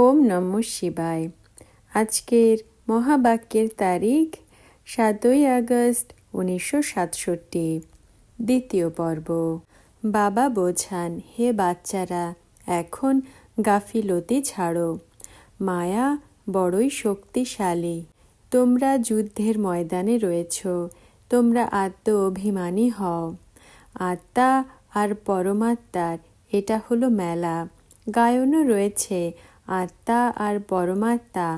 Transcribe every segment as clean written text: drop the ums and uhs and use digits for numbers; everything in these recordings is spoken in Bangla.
ওম নমঃ শিবায়। আজকের মহাবাক্যের তারিখ 7ই আগস্ট 1967। দ্বিতীয় পর্ব। বাবা বোঝান, হে বাচ্চারা, এখন গাফিলতি ছাড়ো। মায়া বড়ই শক্তিশালী। তোমরা যুদ্ধের ময়দানে রয়েছ। তোমরা আত্ম অভিমানী হও। আত্মা আর পরমাত্মার এটা হলো মেলা। গায়নও রয়েছে, আত্মা আর পরমাত্মা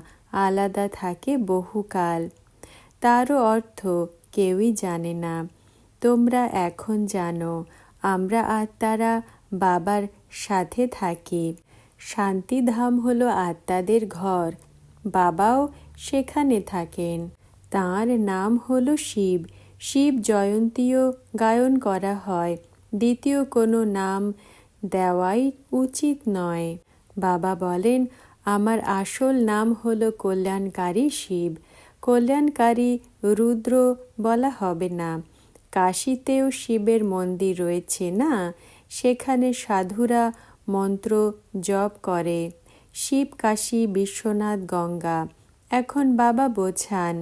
আলাদা থাকে বহুকাল। তারও অর্থ কেউই জানে না। তোমরা এখন জানো, আমরা আত্মারা বাবার সাথে থাকি। শান্তিধাম হলো আত্মাদের ঘর। বাবাও সেখানে থাকেন। তাঁর নাম হলো শিব। শিব জয়ন্তীও গায়ন করা হয়। দ্বিতীয় কোনো নাম দেওয়াই উচিত নয়। বাবা বলেন, আমার আসল নাম হলো কল্যাণকারী শিব। কল্যাণকারী রুদ্র বলা হবে না। কাশীতেও শিবের মন্দির রয়েছে না, সেখানে সাধুরা মন্ত্র জপ করে। শিব, কাশী, বিশ্বনাথ, গঙ্গা। এখন বাবা বোঝান,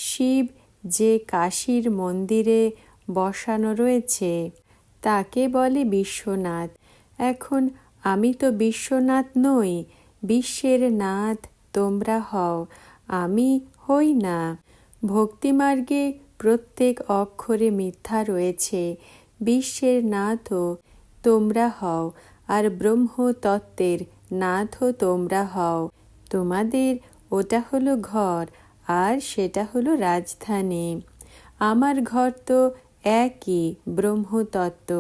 শিব যে কাশীর মন্দিরে বসানো রয়েছে তাকে বলে বিশ্বনাথ। এখন আমি তো বিশ্বনাথ নই। বিশ্বের নাথ তোমরা হও, আমি হই না। ভক্তিমার্গে প্রত্যেক অক্ষরে মিথ্যা রয়েছে। বিশ্বের নাথও তোমরা হও, আর ব্রহ্মতত্ত্বের নাথও তোমরা হও। তোমাদের ওটা হলো ঘর, আর সেটা হলো রাজধানী। আমার ঘর তো একই, ব্রহ্মতত্ত্ব।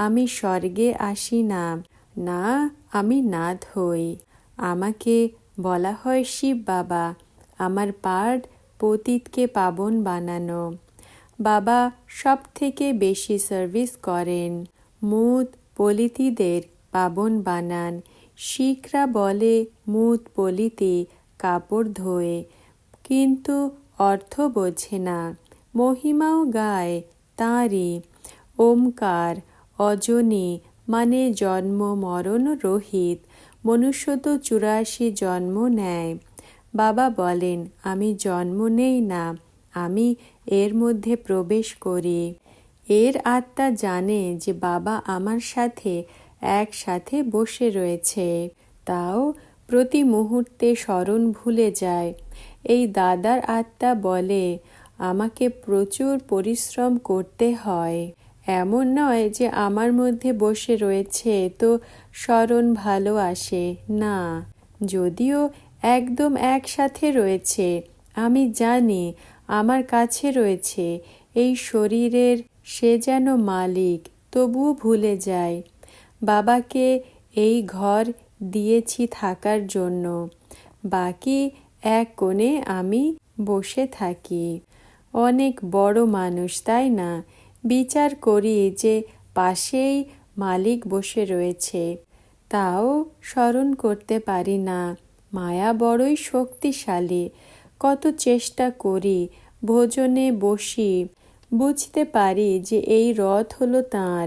আমি স্বর্গে আসি না, না আমি নাথ হই। আমাকে বলা হয় শিব বাবা। আমার পাঠ পতিতকে পাবন বানানো। বাবা সব থেকে বেশি সার্ভিস করেন। মুত পলিতিদের পাবন বানান। শিখরা বলে মুত পলিতি কাপড় ধোয়ে, কিন্তু অর্থ বোঝে না। মহিমাও গায় তাঁরই। ওমকার অজনী মানে জন্ম মরণ রহিত। মনুষ্য তো 84 জন্ম নেয়। বাবা বলেন, আমি জন্ম নেই না, আমি এর মধ্যে প্রবেশ করি। এর আত্মা জানে যে বাবা আমার সাথে একসাথে বসে রয়েছে, তাও প্রতি মুহূর্তে স্মরণ ভুলে যায়। এই দাদার আত্মা বলে, আমাকে প্রচুর পরিশ্রম করতে হয়। এমন নয় যে আমার মধ্যে বসে রয়েছে তো স্মরণ ভালো আসে না। যদিও একদম একসাথে রয়েছে, আমি জানি আমার কাছে রয়েছে। এই শরীরের সে যেন মালিক, তবুও ভুলে যায়। বাবাকে এই ঘর দিয়েছি থাকার জন্য। বাকি এক কোণে আমি বসে থাকি। অনেক বড় মানুষ, তাই না? বিচার করি যে পাশেই মালিক বসে রয়েছে, তাও স্মরণ করতে পারি না। মায়া বড়ই শক্তিশালী। কত চেষ্টা করি, ভোজনে বসি, বুঝতে পারি যে এই রথ হলো তাঁর।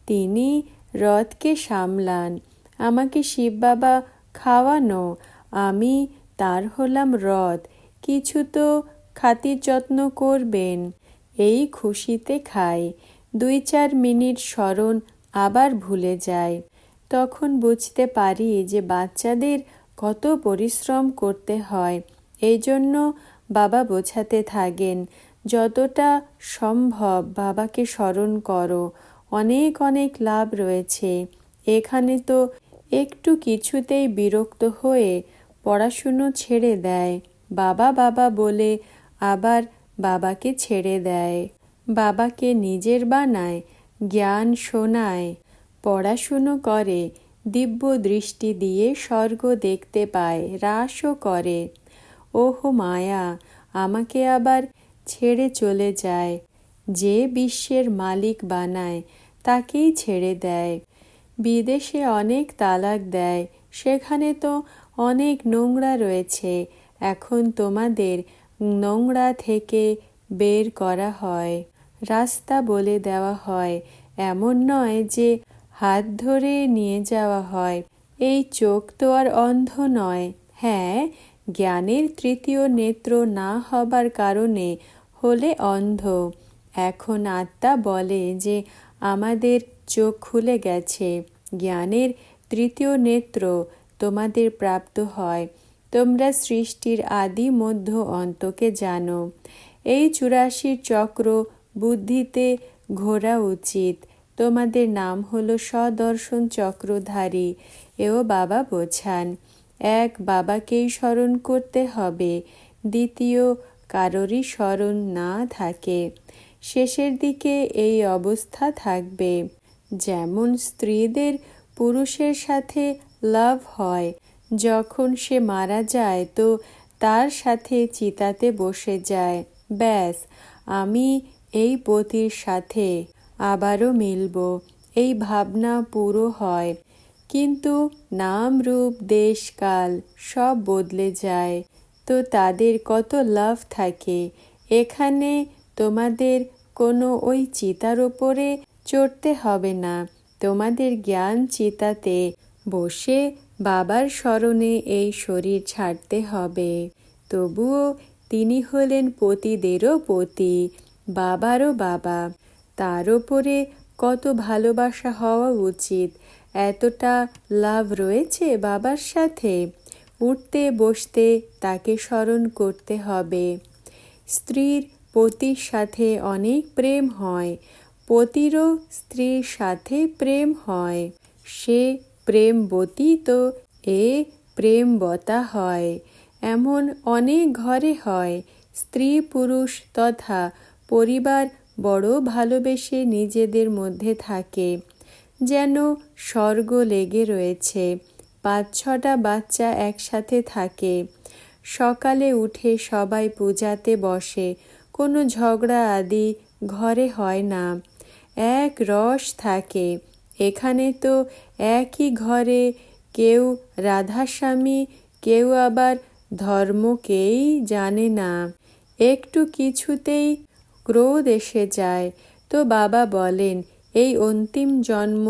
তিনি রথকে সামলান। আমাকে শিব বাবা খাওয়ানো, আমি তার হলাম রথ। কিছু তো খাতির যত্ন করবেন। এই খুশিতে খাই। 2-4 মিনিট স্মরণ আবার ভুলে যায়। তখন বুঝতে পারি যে বাচ্চাদের কত পরিশ্রম করতে হয়। এই জন্য বাবা বোঝাতে থাকেন, যতটা সম্ভব বাবাকে স্মরণ করো। অনেক অনেক লাভ রয়েছে। এখানে তো একটু কিছুতেই বিরক্ত হয়ে পড়াশুনো ছেড়ে দেয়। বাবা বাবা বলে আবার বাবাকে ছেড়ে দেয়। বাবাকে নিজের বানায়, জ্ঞান শোনায়, পড়াশুনো করে, দিব্য দৃষ্টি দিয়ে স্বর্গ দেখতে পায়, হ্রাসও করে। ওহ মায়া, আমাকে আবার ছেড়ে চলে যায়। যে বিশ্বের মালিক বানায় তাকেই ছেড়ে দেয়। বিদেশে অনেক তালাক দেয়, সেখানে তো অনেক নোংরা রয়েছে। এখন তোমাদের নোংরা থেকে বের করা হয়, রাস্তা বলে দেওয়া হয়। এমন নয় যে হাত ধরে নিয়ে যাওয়া হয়, এই চোখ তো আর অন্ধ নয়। হ্যাঁ, জ্ঞানের তৃতীয় নেত্র না হবার কারণে হলে অন্ধ। এখন আত্মা বলে যে আমাদের চোখ খুলে গেছে, জ্ঞানের তৃতীয় নেত্র তোমাদের প্রাপ্ত হয়। তোমরা সৃষ্টির আদি মধ্য অন্তকে জানো। এই 84 চক্র বুদ্ধিতে ঘোরা উচিত। তোমাদের নাম হলো সদর্শন চক্রধারী, এও বাবা বোঝান। এক বাবাকেই স্মরণ করতে হবে, দ্বিতীয় কারোরই স্মরণ না থাকে। শেষের দিকে এই অবস্থা থাকবে। যেমন স্ত্রীদের পুরুষের সাথে লাভ হয়, যখন সে মারা যায় তো তার সাথে চিতাতে বসে যায়, ব্যাস আমি এই পতির সাথে আবারও মিলব, এই ভাবনা পুরো হয়। কিন্তু নাম রূপ দেশ কাল সব বদলে যায়, তো তাদের কত লাভ থাকে। এখানে তোমাদের কোনো ওই চিতার ওপরে চড়তে হবে না, তোমাদের জ্ঞান চিতাতে বসে বাবার স্মরণে এই শরীর ছাড়তে হবে। তবুও তিনি হলেন পতিদেরও পতি, বাবারও বাবা। তার ওপরে কত ভালোবাসা হওয়া উচিত। এতটা লাভ রয়েছে বাবার সাথে। উঠতে বসতে তাকে স্মরণ করতে হবে। স্ত্রীর পতির সাথে অনেক প্রেম হয়, পতিরও স্ত্রীর সাথে প্রেম হয়। সে প্রেমবতী তো এ প্রেমবতা হয়। এমন অনেক ঘরে হয়। স্ত্রী পুরুষ তথা পরিবার বড় ভালোবেসে নিজেদের মধ্যে থাকে, যেন স্বর্গ লেগে রয়েছে। 5-6টা বাচ্চা একসাথে থাকে। সকালে উঠে সবাই পূজাতে বসে, কোনো ঝগড়া আদি ঘরে হয় না, এক রস থাকে। এখানে তো একই ঘরে কেউ রাধাস্বামী, কেউ আবার ধর্মকেই জানে না। একটু কিছুতেই ক্রোধ এসে যায়। তো বাবা বলেন এই অন্তিম জন্ম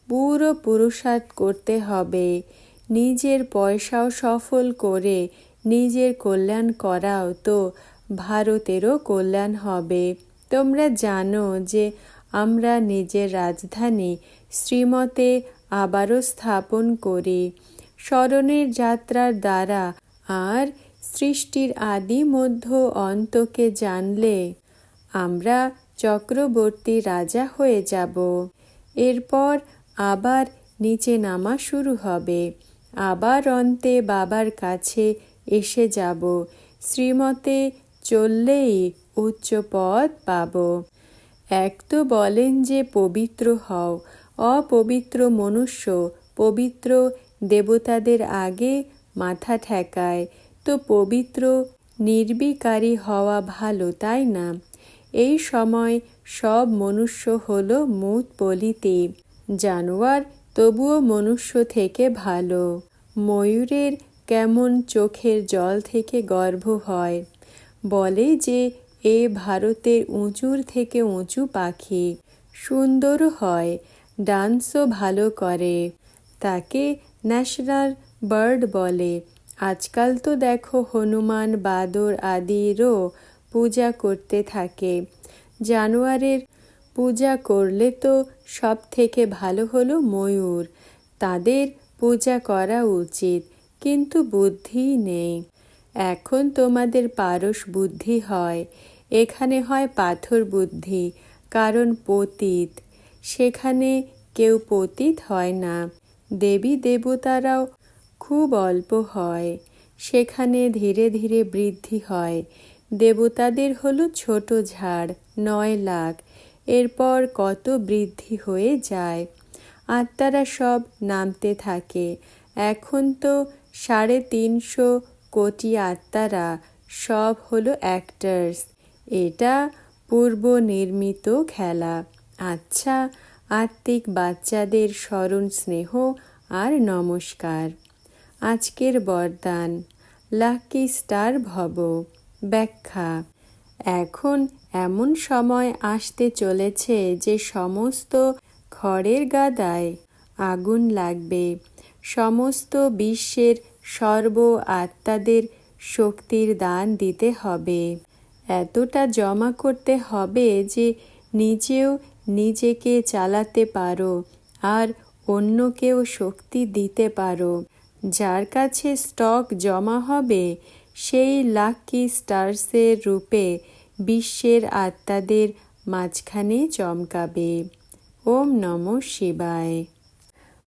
পুরো পুরুষার্থ করতে হবে। নিজের পয়সাও সফল করে নিজের কল্যাণ করাও, তো ভারতেরও কল্যাণ হবে। তোমরা জানো যে আমরা নিজের রাজধানী শ্রীমতে আবারও স্থাপন করি স্মরণের যাত্রার দ্বারা। আর সৃষ্টির আদি মধ্য অন্তকে জানলে আমরা চক্রবর্তী রাজা হয়ে যাব। এরপর আবার নিচে নামা শুরু হবে। আবার অন্তে বাবার কাছে এসে যাব। শ্রীমতে চললেই উচ্চ পদ পাব। এক তো বলেন যে পবিত্র হও, অপবিত্র মনুষ্য পবিত্র দেবতাদের আগে মাথা ঠেকায়, তো পবিত্র নির্বিকারী হওয়া ভালো, তাই না? এই সময় সব মনুষ্য হলো মুত পলিতে জানোয়ার, তবুও মনুষ্য থেকে ভালো। ময়ূরের কেমন চোখের জল থেকে গর্ভ হয়। বলে যে এ ভারতের উঁচুর থেকে উঁচু পাখি, সুন্দরও হয়, ডান্সও ভালো করে, তাকে ন্যাশনাল বার্ড বলে। আজকাল তো দেখো হনুমান, বাদর আদিরও পূজা করতে থাকে। জানোয়ারের পূজা করলে তো সব থেকে ভালো হলো ময়ূর, তাদের পূজা করা উচিত। কিন্তু বুদ্ধি নেই। এখন তোমাদের পারস বুদ্ধি হয়, এখানে হয় পাথর বুদ্ধি, কারণ পতিত। সেখানে কেউ পতিত হয় না। দেবী দেবতারাও খুব অল্প হয়, সেখানে ধীরে ধীরে বৃদ্ধি হয়। দেবতাদের হলো ছোট ঝাড়, 9 লাখ, এরপর কত বৃদ্ধি হয়ে যায়। আত্মারা সব নামতে থাকে। এখন তো 350 কোটি আত্মারা সব হলো অ্যাক্টার্স। এটা পূর্ব নির্মিত খেলা। আচ্ছা, আত্মিক বাচ্চাদের স্মরণ, স্নেহ আর নমস্কার। আজকের বরদান, লাকি স্টার ভব। ব্যাখ্যা: এখন এমন সময় আসতে চলেছে যে সমস্ত খড়ের গাদায় আগুন লাগবে। সমস্ত বিশ্বের সর্ব আত্মাদের শক্তির দান দিতে হবে। এতটা জমা করতে হবে যে নিজেও নিজেকে চালাতে পারো আর অন্যকেও শক্তি দিতে পারো। যার কাছে স্টক জমা হবে সেই লাকি স্টার্সের রূপে বিশ্বের আত্মাদের মাঝখানে চমকাবে। ওম নমঃ শিবায়।